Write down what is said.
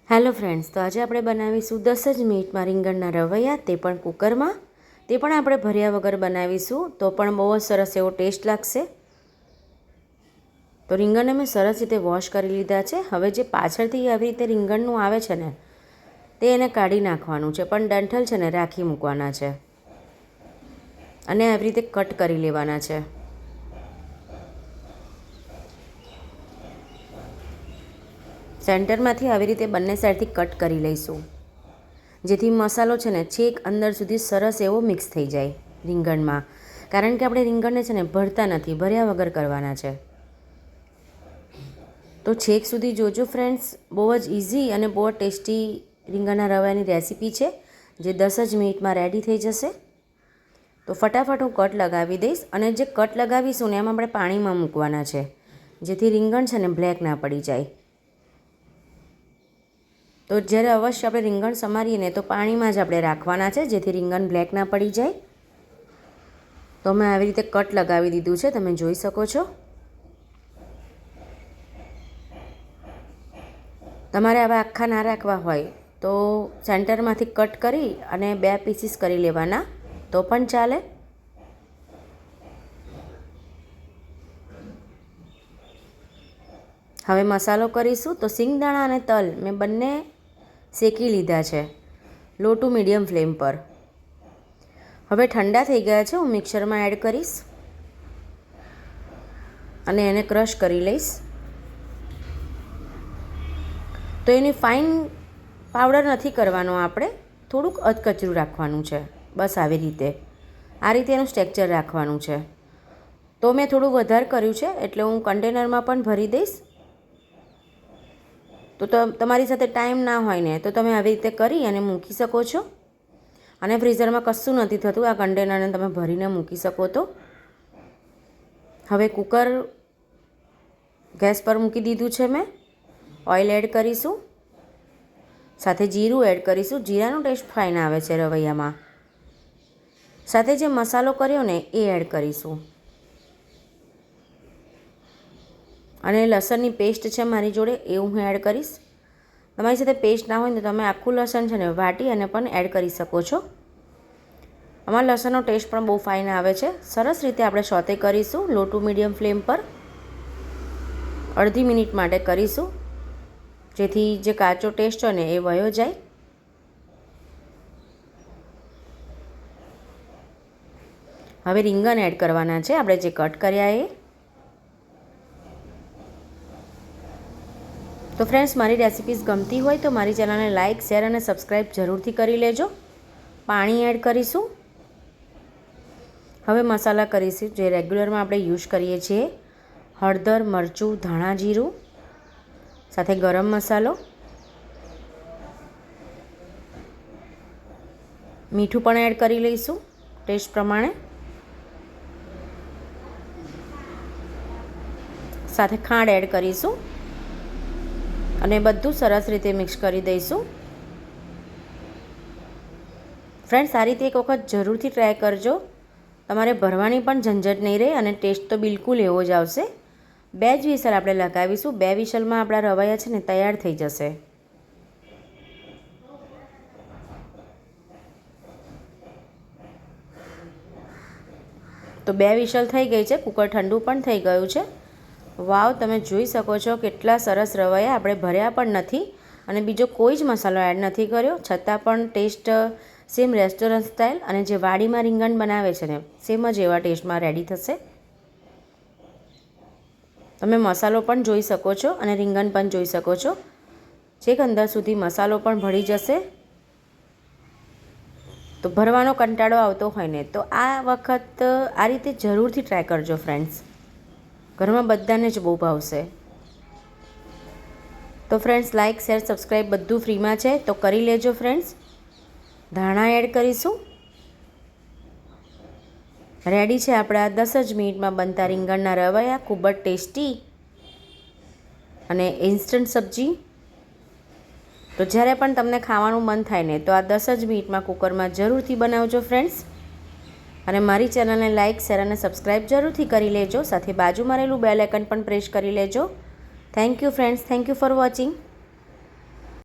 Hello friends, તો આજે આપણે બનાવીશું 10 જ મિનિટમાં રીંગણના રવૈયા, તે પણ કુકરમાં. તે પણ આપણે ભર્યા વગર બનાવીશું તો પણ બહુ જ સરસ એવો ટેસ્ટ લાગશે. તો રીંગણને મેં સરસ રીતે વોશ કરી લીધા છે. હવે જે પાછળથી આવી રીતે રીંગણનું આવે છે ને, તે એને કાઢી નાખવાનું છે, પણ ડંઠલ છે ને રાખી મૂકવાના છે અને આવી રીતે કટ કરી લેવાના છે. સેન્ટરમાંથી આવી રીતે બંને સાઈડથી કટ કરી લઈશું, જેથી મસાલો છે ને છેક અંદર સુધી સરસ એવો મિક્સ થઈ જાય રીંગણમાં. કારણ કે આપણે રીંગણને છે ને ભરતા નથી, ભર્યા વગર કરવાના છે. તો છેક સુધી જોજો ફ્રેન્ડ્સ. બહુ જ ઇઝી અને બહુ જ ટેસ્ટી રીંગણના રવાની રેસીપી છે, જે 10 જ મિનિટમાં રેડી થઈ જશે. તો ફટાફટ હું કટ લગાવી દઈશ, અને જે કટ લગાવીશું ને એમાં આપણે પાણીમાં મૂકવાના છે, જેથી રીંગણ છે ને બ્લેક ના પડી જાય. તો જ્યારે અવશ્ય આપણે રીંગણ સમારીએ ને તો પાણીમાં જ આપણે રાખવાના છે, જેથી રીંગણ બ્લેક ના પડી જાય. તો મેં આવી રીતે કટ લગાવી દીધું છે, તમે જોઈ શકો છો. તમારે આવા આખા ના રાખવા હોય તો સેન્ટરમાંથી કટ કરી અને 2 પીસીસ કરી લેવાના તો પણ ચાલે. હવે મસાલો કરીશું. તો સિંગદાણા અને તલ મેં બંને શેકી લીધા છે, લો ટુ મીડિયમ ફ્લેમ પર. હવે ઠંડા થઈ ગયા છે, હું મિક્સરમાં એડ કરીશ અને એને ક્રશ કરી લઈશ. તો એની ફાઇન પાવડર નથી કરવાનો, આપણે થોડુંક અધકચરું રાખવાનું છે, બસ આવી રીતે. આ રીતે એનું સ્ટ્રક્ચર રાખવાનું છે. તો મેં થોડું વધારે કર્યું છે, એટલે હું કન્ટેનરમાં પણ ભરી દઈશ. તો તમારી સાથે ટાઈમ ના હોય ને તો તમે આવી રીતે કરી અને મૂકી શકો છો, અને ફ્રીઝરમાં કશું નથી થતું. આ કન્ટેનરને તમે ભરીને મૂકી શકો. તો હવે કુકર ગેસ પર મૂકી દીધું છે મેં. ઓઇલ એડ કરીશું, સાથે જીરું એડ કરીશું. જીરાનો ટેસ્ટ ફાઇન આવે છે રવૈયામાં. સાથે જે મસાલો કર્યો ને એ એડ કરીશું, અને લસણની પેસ્ટ છે મારી જોડે, એ હું એડ કરીશ. તમારી સાથે પેસ્ટ ના હોય ને તો તમે આખું લસણ છે ને વાટી અને પણ એડ કરી શકો છો. આમાં લસણનો ટેસ્ટ પણ બહુ ફાઇન આવે છે. સરસ રીતે આપણે સોતે કરીશું, લો ટુ મીડિયમ ફ્લેમ પર અડધી મિનિટ માટે કરીશું, જેથી જે કાચો ટેસ્ટ હોય ને એ વયો જાય. હવે રીંગણ એડ કરવાના છે આપણે જે કટ કર્યા એ. તો ફ્રેન્ડ્સ, મારી રેસિપીઝ ગમતી હોય તો મારી ચેનલને લાઇક, શેર અને સબસ્ક્રાઈબ જરૂરથી કરી લેજો. પાણી એડ કરીશું. હવે મસાલા કરીશું જે રેગ્યુલરમાં આપણે યુઝ કરીએ છીએ: હળદર, મરચું, ધાણા, જીરું, સાથે ગરમ મસાલો, મીઠું પણ એડ કરી લઈશું ટેસ્ટ પ્રમાણે, સાથે ખાંડ એડ કરીશું અને બધું સરસ રીતે મિક્સ કરી દઈશું. ફ્રેન્ડ્સ, આ રીતે એક વખત જરૂરથી ટ્રાય કરજો. તમારે ભરવાની પણ ઝંઝટ નહીં રહે અને ટેસ્ટ તો બિલકુલ એવો જ આવશે. 2 જ વિસલ આપણે લગાવીશું. 2 વિસલમાં આપણા રવૈયા છે ને તૈયાર થઈ જશે. તો 2 વિસલ થઈ ગઈ છે, કુકર ઠંડુ પણ થઈ ગયું છે. વાવ, તમે જોઈ શકો છો કેટલા સરસ રવૈયા. આપણે ભર્યા પણ નથી અને બીજો કોઈ જ મસાલો એડ નથી કર્યો, છતાં પણ ટેસ્ટ સેમ રેસ્ટોરન્ટ સ્ટાઇલ અને જે વાડીમાં રીંગણ બનાવે છે ને સેમ જ એવા ટેસ્ટમાં રેડી થશે. તમે મસાલો પણ જોઈ શકો છો અને રીંગણ પણ જોઈ શકો છો. છેક અંદર સુધી મસાલો પણ ભળી જશે. તો ભરવાનો કંટાળો આવતો હોય ને તો આ વખત આ રીતે જરૂરથી ટ્રાય કરજો ફ્રેન્ડ્સ. ઘરમાં બધાને જ બહુ ભાવશે. તો ફ્રેન્ડ્સ, લાઇક, શેર, સબસ્ક્રાઈબ બધું ફ્રીમાં છે, તો કરી લેજો ફ્રેન્ડ્સ. ધાણા એડ કરીશું. રેડી છે આપણા 10 જ મિનિટમાં બનતા રીંગણના રવૈયા. ખૂબ જ ટેસ્ટી અને ઇન્સ્ટન્ટ સબ્જી. તો જ્યારે પણ તમને ખાવાનું મન થાય ને તો આ 10 જ મિનિટમાં કુકરમાં જરૂરથી બનાવજો ફ્રેન્ડ્સ. અને મારી ચેનલને લાઇક, શેર અને સબસ્ક્રાઈબ જરૂરથી કરી લેજો. સાથે બાજુમાં રહેલું બેલ આઇકન પણ પ્રેસ કરી લેજો. Thank you friends. Thank you for watching.